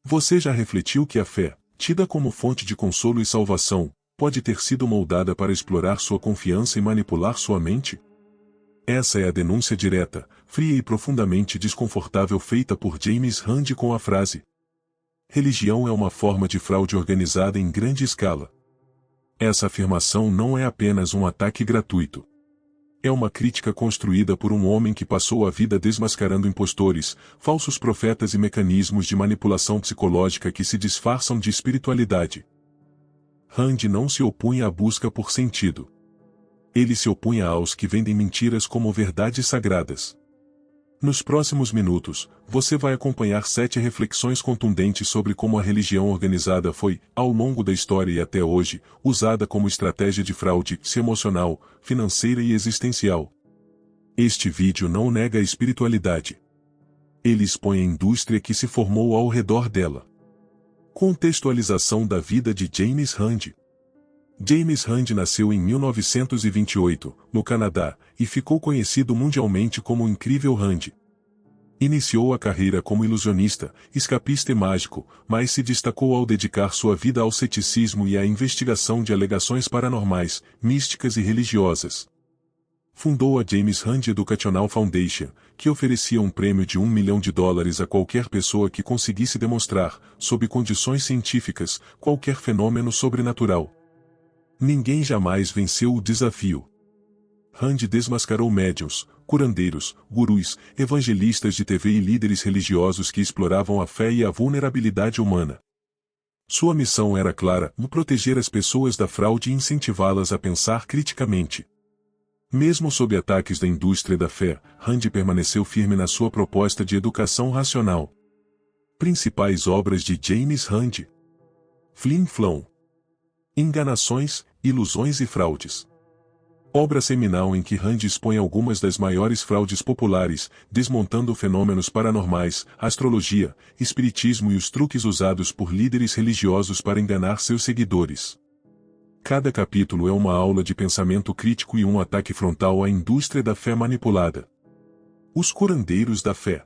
Você já refletiu que a fé, tida como fonte de consolo e salvação, pode ter sido moldada para explorar sua confiança e manipular sua mente? Essa é a denúncia direta, fria e profundamente desconfortável feita por James Randi com a frase: religião é uma forma de fraude organizada em grande escala. Essa afirmação não é apenas um ataque gratuito. É uma crítica construída por um homem que passou a vida desmascarando impostores, falsos profetas e mecanismos de manipulação psicológica que se disfarçam de espiritualidade. Randi não se opunha à busca por sentido. Ele se opunha aos que vendem mentiras como verdades sagradas. Nos próximos minutos, você vai acompanhar 7 reflexões contundentes sobre como a religião organizada foi, ao longo da história e até hoje, usada como estratégia de fraude emocional, financeira e existencial. Este vídeo não nega a espiritualidade. Ele expõe a indústria que se formou ao redor dela. Contextualização da vida de James Randi. James Randi nasceu em 1928, no Canadá, e ficou conhecido mundialmente como o Incrível Randi. Iniciou a carreira como ilusionista, escapista e mágico, mas se destacou ao dedicar sua vida ao ceticismo e à investigação de alegações paranormais, místicas e religiosas. Fundou a James Randi Educational Foundation, que oferecia um prêmio de $1 milhão a qualquer pessoa que conseguisse demonstrar, sob condições científicas, qualquer fenômeno sobrenatural. Ninguém jamais venceu o desafio. Randi desmascarou médiuns, curandeiros, gurus, evangelistas de TV e líderes religiosos que exploravam a fé e a vulnerabilidade humana. Sua missão era clara: proteger as pessoas da fraude e incentivá-las a pensar criticamente. Mesmo sob ataques da indústria da fé, Randi permaneceu firme na sua proposta de educação racional. Principais obras de James Randi: Flim Flom, Enganações, Ilusões e Fraudes. Obra seminal em que Randi expõe algumas das maiores fraudes populares, desmontando fenômenos paranormais, astrologia, espiritismo e os truques usados por líderes religiosos para enganar seus seguidores. Cada capítulo é uma aula de pensamento crítico e um ataque frontal à indústria da fé manipulada. Os curandeiros da fé.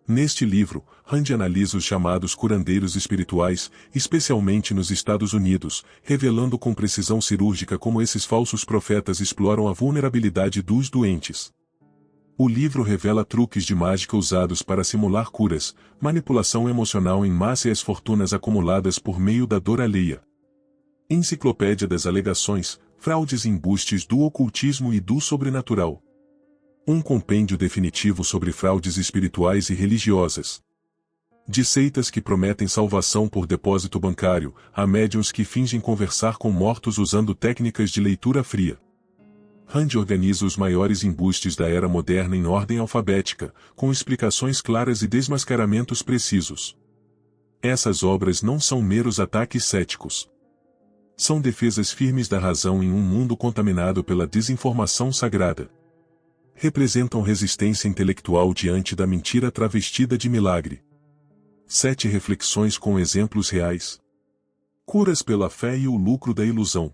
Neste livro, Randi analisa os chamados curandeiros espirituais, especialmente nos Estados Unidos, revelando com precisão cirúrgica como esses falsos profetas exploram a vulnerabilidade dos doentes. O livro revela truques de mágica usados para simular curas, manipulação emocional em massa e as fortunas acumuladas por meio da dor alheia. Enciclopédia das alegações, fraudes e embustes do ocultismo e do sobrenatural. Um compêndio definitivo sobre fraudes espirituais e religiosas. De seitas que prometem salvação por depósito bancário, a médiuns que fingem conversar com mortos usando técnicas de leitura fria. Randi organiza os maiores embustes da era moderna em ordem alfabética, com explicações claras e desmascaramentos precisos. Essas obras não são meros ataques céticos. São defesas firmes da razão em um mundo contaminado pela desinformação sagrada. Representam resistência intelectual diante da mentira travestida de milagre. 7 reflexões com exemplos reais. Curas pela fé e o lucro da ilusão.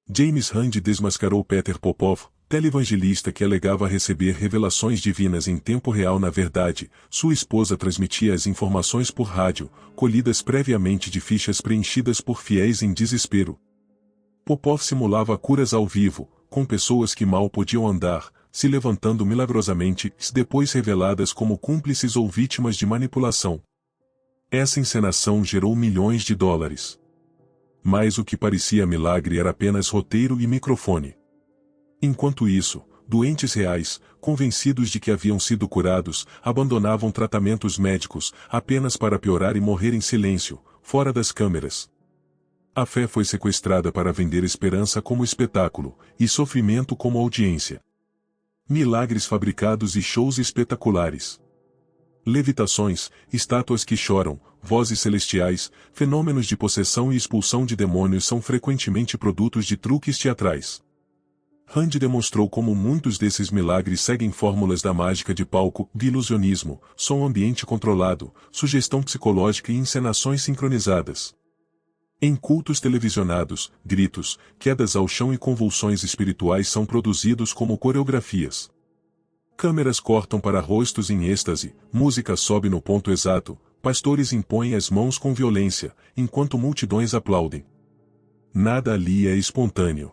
James Randi desmascarou Peter Popov, televangelista que alegava receber revelações divinas em tempo real. Na verdade, sua esposa transmitia as informações por rádio, colhidas previamente de fichas preenchidas por fiéis em desespero. Popov simulava curas ao vivo, com pessoas que mal podiam andar, se levantando milagrosamente, depois reveladas como cúmplices ou vítimas de manipulação. Essa encenação gerou milhões de dólares. Mas o que parecia milagre era apenas roteiro e microfone. Enquanto isso, doentes reais, convencidos de que haviam sido curados, abandonavam tratamentos médicos, apenas para piorar e morrer em silêncio, fora das câmeras. A fé foi sequestrada para vender esperança como espetáculo, e sofrimento como audiência. Milagres fabricados e shows espetaculares. Levitações, estátuas que choram, vozes celestiais, fenômenos de possessão e expulsão de demônios são frequentemente produtos de truques teatrais. Randi demonstrou como muitos desses milagres seguem fórmulas da mágica de palco, de ilusionismo, som ambiente controlado, sugestão psicológica e encenações sincronizadas. Em cultos televisionados, gritos, quedas ao chão e convulsões espirituais são produzidos como coreografias. Câmeras cortam para rostos em êxtase, música sobe no ponto exato, pastores impõem as mãos com violência, enquanto multidões aplaudem. Nada ali é espontâneo.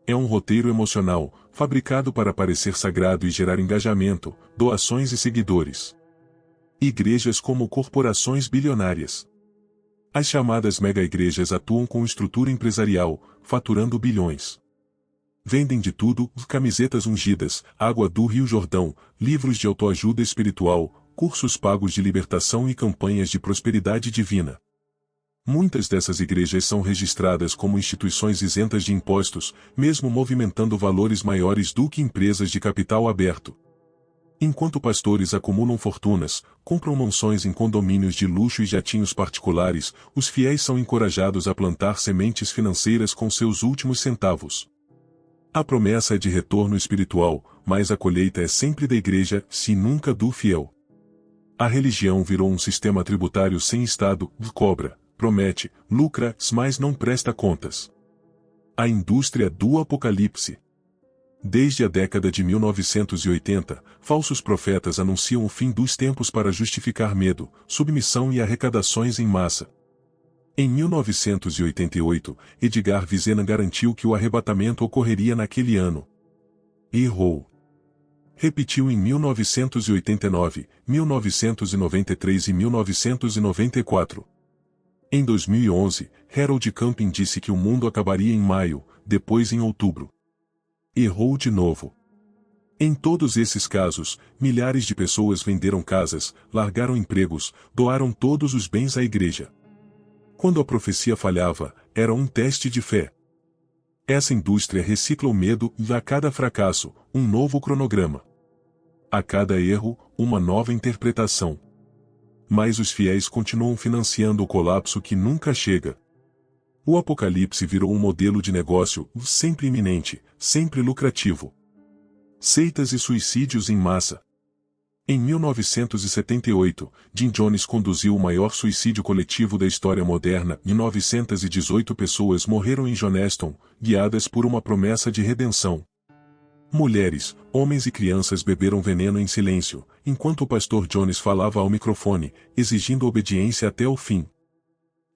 É um roteiro emocional, fabricado para parecer sagrado e gerar engajamento, doações e seguidores. Igrejas como corporações bilionárias. As chamadas mega-igrejas atuam com estrutura empresarial, faturando bilhões. Vendem de tudo: camisetas ungidas, água do Rio Jordão, livros de autoajuda espiritual, cursos pagos de libertação e campanhas de prosperidade divina. Muitas dessas igrejas são registradas como instituições isentas de impostos, mesmo movimentando valores maiores do que empresas de capital aberto. Enquanto pastores acumulam fortunas, compram mansões em condomínios de luxo e jatinhos particulares, os fiéis são encorajados a plantar sementes financeiras com seus últimos centavos. A promessa é de retorno espiritual, mas a colheita é sempre da igreja, se nunca do fiel. A religião virou um sistema tributário sem Estado, cobra, promete, lucra, mas não presta contas. A indústria do apocalipse. Desde a década de 1980, falsos profetas anunciam o fim dos tempos para justificar medo, submissão e arrecadações em massa. Em 1988, Edgar Vizena garantiu que o arrebatamento ocorreria naquele ano. Errou. Repetiu em 1989, 1993 e 1994. Em 2011, Harold Camping disse que o mundo acabaria em maio, depois em outubro. Errou de novo. Em todos esses casos, milhares de pessoas venderam casas, largaram empregos, doaram todos os bens à igreja. Quando a profecia falhava, era um teste de fé. Essa indústria recicla o medo e a cada fracasso, um novo cronograma. A cada erro, uma nova interpretação. Mas os fiéis continuam financiando o colapso que nunca chega. O Apocalipse virou um modelo de negócio, sempre iminente, sempre lucrativo. Seitas e suicídios em massa. Em 1978, Jim Jones conduziu o maior suicídio coletivo da história moderna e 918 pessoas morreram em Joneston, guiadas por uma promessa de redenção. Mulheres, homens e crianças beberam veneno em silêncio, enquanto o pastor Jones falava ao microfone, exigindo obediência até o fim.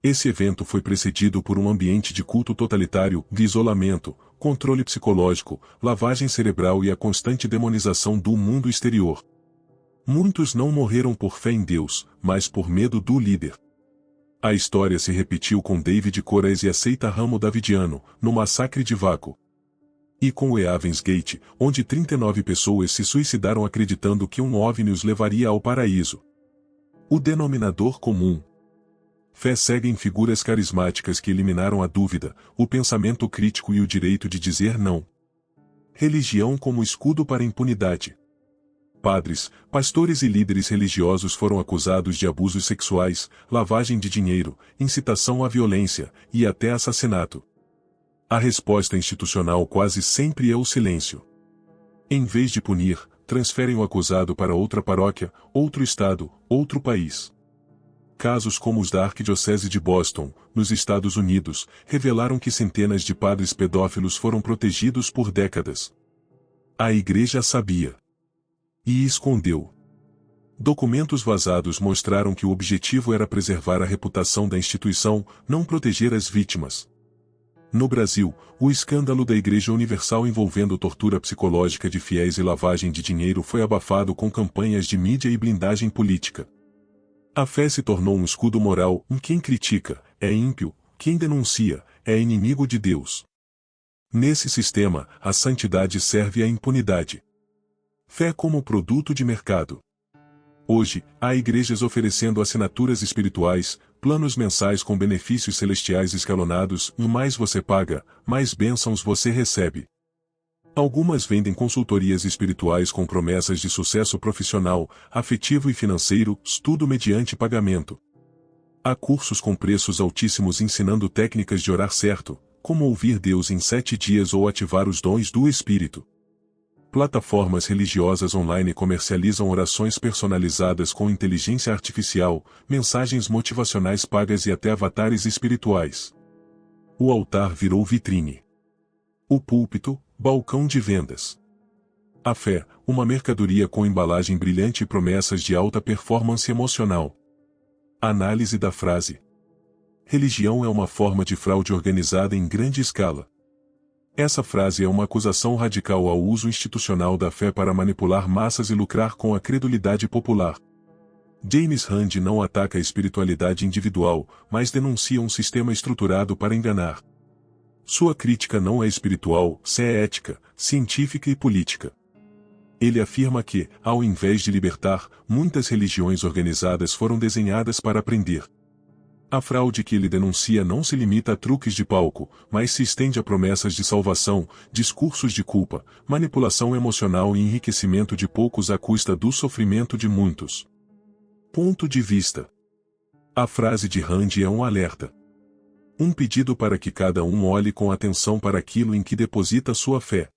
Esse evento foi precedido por um ambiente de culto totalitário, de isolamento, controle psicológico, lavagem cerebral e a constante demonização do mundo exterior. Muitos não morreram por fé em Deus, mas por medo do líder. A história se repetiu com David Koresh e a seita Ramo Davidiano, no massacre de Waco. E com o Heaven's Gate, onde 39 pessoas se suicidaram acreditando que um OVNI os levaria ao paraíso. O denominador comum. Fé cega em figuras carismáticas que eliminaram a dúvida, o pensamento crítico e o direito de dizer não. Religião como escudo para a impunidade. Padres, pastores e líderes religiosos foram acusados de abusos sexuais, lavagem de dinheiro, incitação à violência e até assassinato. A resposta institucional quase sempre é o silêncio. Em vez de punir, transferem o acusado para outra paróquia, outro estado, outro país. Casos como os da Arquidiocese de Boston, nos Estados Unidos, revelaram que centenas de padres pedófilos foram protegidos por décadas. A igreja sabia. E escondeu. Documentos vazados mostraram que o objetivo era preservar a reputação da instituição, não proteger as vítimas. No Brasil, o escândalo da Igreja Universal envolvendo tortura psicológica de fiéis e lavagem de dinheiro foi abafado com campanhas de mídia e blindagem política. A fé se tornou um escudo moral, quem critica, é ímpio, quem denuncia, é inimigo de Deus. Nesse sistema, a santidade serve à impunidade. Fé como produto de mercado. Hoje, há igrejas oferecendo assinaturas espirituais, planos mensais com benefícios celestiais escalonados, e mais você paga, mais bênçãos você recebe. Algumas vendem consultorias espirituais com promessas de sucesso profissional, afetivo e financeiro, tudo mediante pagamento. Há cursos com preços altíssimos ensinando técnicas de orar certo, como ouvir Deus em 7 dias ou ativar os dons do Espírito. Plataformas religiosas online comercializam orações personalizadas com inteligência artificial, mensagens motivacionais pagas e até avatares espirituais. O altar virou vitrine. O púlpito, balcão de vendas. A fé, uma mercadoria com embalagem brilhante e promessas de alta performance emocional. Análise da frase. Religião é uma forma de fraude organizada em grande escala. Essa frase é uma acusação radical ao uso institucional da fé para manipular massas e lucrar com a credulidade popular. James Randi não ataca a espiritualidade individual, mas denuncia um sistema estruturado para enganar. Sua crítica não é espiritual, é ética, científica e política. Ele afirma que, ao invés de libertar, muitas religiões organizadas foram desenhadas para prender. A fraude que ele denuncia não se limita a truques de palco, mas se estende a promessas de salvação, discursos de culpa, manipulação emocional e enriquecimento de poucos à custa do sofrimento de muitos. Ponto de vista. A frase de Randi é um alerta. Um pedido para que cada um olhe com atenção para aquilo em que deposita sua fé.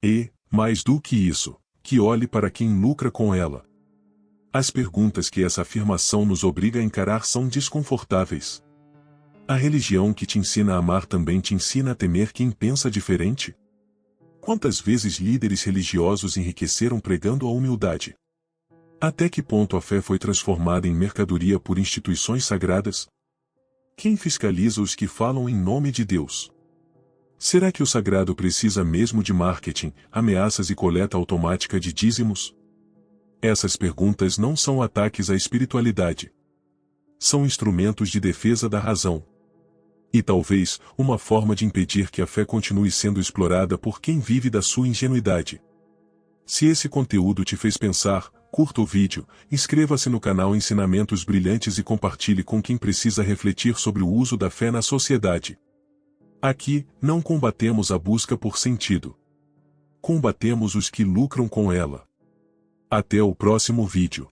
E, mais do que isso, que olhe para quem lucra com ela. As perguntas que essa afirmação nos obriga a encarar são desconfortáveis. A religião que te ensina a amar também te ensina a temer quem pensa diferente? Quantas vezes líderes religiosos enriqueceram pregando a humildade? Até que ponto a fé foi transformada em mercadoria por instituições sagradas? Quem fiscaliza os que falam em nome de Deus? Será que o sagrado precisa mesmo de marketing, ameaças e coleta automática de dízimos? Essas perguntas não são ataques à espiritualidade. São instrumentos de defesa da razão. E talvez, uma forma de impedir que a fé continue sendo explorada por quem vive da sua ingenuidade. Se esse conteúdo te fez pensar, curta o vídeo, inscreva-se no canal Ensinamentos Brilhantes e compartilhe com quem precisa refletir sobre o uso da fé na sociedade. Aqui, não combatemos a busca por sentido. Combatemos os que lucram com ela. Até o próximo vídeo.